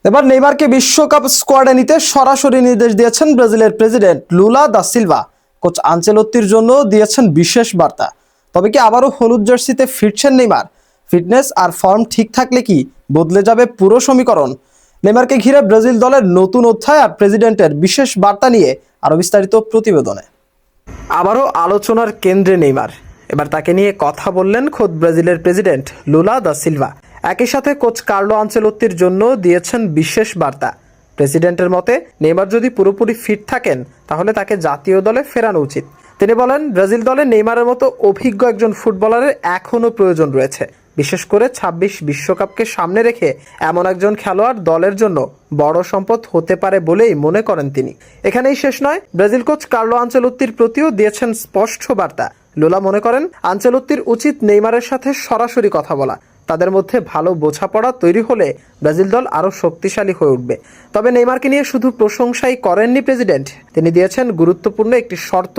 এবার নেইমারকে বিশ্বকাপ স্কোয়াডে নিতে সরাসরি নির্দেশ দিয়েছেন ব্রাজিলের president Lula da Silva. Coach আনচেলত্তির জন্য দিয়েছেন বিশেষ বার্তা। তবে কি আবারও হলুদ জার্সিতে ফিরছেন নেইমার? ফিটনেস আর ফর্ম ঠিক থাকলে কি বদলে যাবে পুরো সমীকরণ? নেইমারকে ঘিরে ব্রাজিল দলের নতুন অধ্যায় আর প্রেসিডেন্টের বিশেষ বার্তা নিয়ে আরো বিস্তারিত প্রতিবেদনে। আবারও আলোচনার কেন্দ্রে নেইমার। এবার তাকে নিয়ে কথা বললেন খোদ ব্রাজিলের প্রেসিডেন্ট লুলা দা সিলভা। একই সাথে কোচ কার্লো আনচেলত্তির জন্য দিয়েছেন বিশেষ বার্তা। প্রেসিডেন্টের মতে নেইমার যদি পুরোপুরি ফিট থাকেন তাহলে তাকে জাতীয় দলে ফেরানো উচিত। তিনি বলেন, ব্রাজিল দলে নেইমারের মতো অভিজ্ঞ একজন ফুটবলারের এখনও প্রয়োজন রয়েছে, বিশেষ করে ২৬ বিশ্বকাপকে সামনে রেখে এমন একজন খেলোয়াড় দলের জন্য বড় সম্পদ হতে পারে বলেই মনে করেন তিনি। এখানেই শেষ নয়, ব্রাজিল কোচ কার্লো আনচেলত্তির প্রতিও দিয়েছেন স্পষ্ট বার্তা। লুলা মনে করেন আনচেলত্তির উচিত নেইমারের সাথে সরাসরি কথা বলা। তাদের মধ্যে ভালো বোঝাপড়া তৈরি হলে ব্রাজিল দল আরও শক্তিশালী হয়ে উঠবে। তবে নেইমারকে নিয়ে শুধু প্রশংসাই করেননি প্রেসিডেন্ট, তিনি দিয়েছেন গুরুত্বপূর্ণ একটি শর্ত।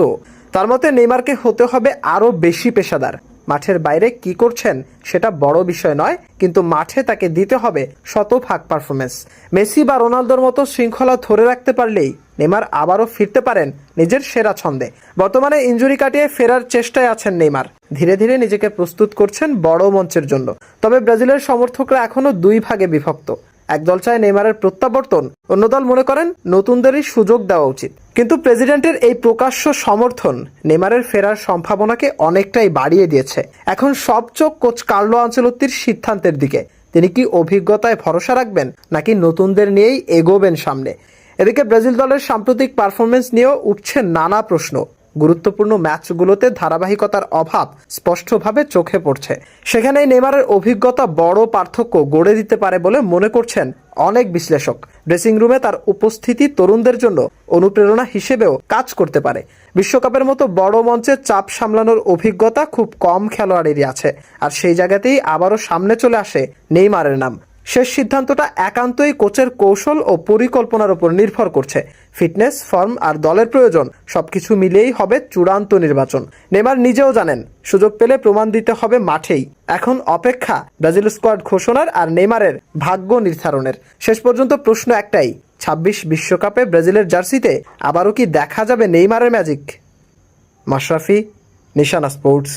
তার মতে নেইমারকে হতে হবে আরও বেশি পেশাদার। মাঠের বাইরে কি করছেন সেটা বড় বিষয় নয়, কিন্তু মাঠে তাকে দিতে হবে শতভাগ পারফরমেন্স। মেসি বা রোনালদোর মতো শৃঙ্খলা ধরে রাখতে পারলেই নেইমার আবারও ফিরতে পারেন নিজের সেরা ছন্দে। বর্তমানে ইনজুরি কাটিয়ে ফেরার চেষ্টায় আছেন নেইমার। ধীরে ধীরে নিজেকে প্রস্তুত করছেন বড় মঞ্চের জন্য। তবে ব্রাজিলের সমর্থকরা এখনও দুই ভাগে বিভক্ত। একদল চায় নেইমারের প্রত্যাবর্তন, অন্য দল মনে করেন নতুনদেরই সুযোগ দেওয়া উচিত। কিন্তু প্রেসিডেন্টের এই প্রকাশ্য সমর্থন নেইমারের ফেরার সম্ভাবনাকে অনেকটাই বাড়িয়ে দিয়েছে। এখন সব চোখ কোচ কার্লো আনচেলত্তির সিদ্ধান্তের দিকে। তিনি কি অভিজ্ঞতায় ভরসা রাখবেন নাকি নতুনদের নিয়েই এগোবেন সামনে? এদিকে ব্রাজিল দলের সাম্প্রতিক পারফরমেন্স নিয়েও উঠছে নানা প্রশ্ন। গুরুত্বপূর্ণ ম্যাচগুলোতে ধারাবাহিকতার অভাব স্পষ্টভাবে চোখে পড়ছে। সেখানেই নেইমারের অভিজ্ঞতা বড় পার্থক্য গড়ে দিতে পারে বলে মনে করছেন অনেক বিশ্লেষক। ড্রেসিং রুমে তার উপস্থিতি তরুণদের জন্য অনুপ্রেরণা হিসেবেও কাজ করতে পারে। বিশ্বকাপের মতো বড় মঞ্চে চাপ সামলানোর অভিজ্ঞতা খুব কম খেলোয়াড়েরই আছে, আর সেই জায়গাতেই আবারও সামনে চলে আসে নেইমারের নাম। শেষ সিদ্ধান্তটা একান্তই কোচের কৌশল ও পরিকল্পনার উপর নির্ভর করছে। ফিটনেস, ফর্ম আর দলের প্রয়োজন সবকিছু মিলিয়েই হবে চূড়ান্ত নির্বাচন। নেইমার নিজেও জানেন, সুযোগ পেলে প্রমাণ দিতে হবে মাঠেই। এখন অপেক্ষা ব্রাজিল স্কোয়াড ঘোষণার আর নেইমারের ভাগ্য নির্ধারণের। শেষ পর্যন্ত প্রশ্ন একটাই, ২৬ বিশ্বকাপে ব্রাজিলের জার্সিতে আবারও কি দেখা যাবে নেইমারের ম্যাজিক? মাশরাফি, নিশানা স্পোর্টস।